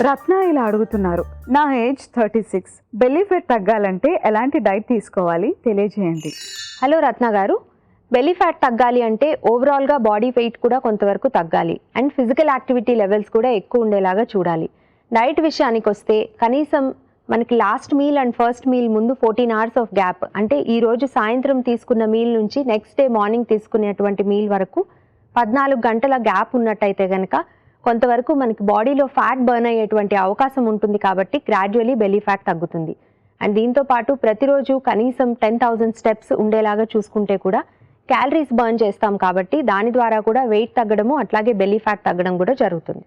రత్న ఇలా అడుగుతున్నారు, నా ఏజ్ 36, బెల్లీ ఫెట్ తగ్గాలంటే ఎలాంటి డైట్ తీసుకోవాలి తెలియజేయండి. హలో రత్న గారు, బెల్లీ ఫ్యాట్ తగ్గాలి అంటే ఓవరాల్గా బాడీ వెయిట్ కూడా కొంతవరకు తగ్గాలి అండ్ ఫిజికల్ యాక్టివిటీ లెవెల్స్ కూడా ఎక్కువ ఉండేలాగా చూడాలి. డైట్ విషయానికి వస్తే కనీసం మనకి last meal and first meal ముందు 14 hours ఆఫ్ గ్యాప్, అంటే ఈరోజు సాయంత్రం తీసుకున్న మీల్ నుంచి నెక్స్ట్ డే మార్నింగ్ తీసుకునేటువంటి మీల్ వరకు 14 గంటల గ్యాప్ ఉన్నట్టయితే కనుక కొంతవరకు మనకి బాడీలో ఫ్యాట్ బర్న్ అయ్యేటువంటి అవకాశం ఉంటుంది. కాబట్టి గ్రాడ్యువలీ బెల్లీ ఫ్యాట్ తగ్గుతుంది. అండ్ దీంతో పాటు ప్రతిరోజు కనీసం 10,000 స్టెప్స్ ఉండేలాగా చూసుకుంటే కూడా క్యాలరీస్ బర్న్ చేస్తాం. కాబట్టి దాని ద్వారా కూడా వెయిట్ తగ్గడము అట్లాగే బెల్లీ ఫ్యాట్ తగ్గడం కూడా జరుగుతుంది.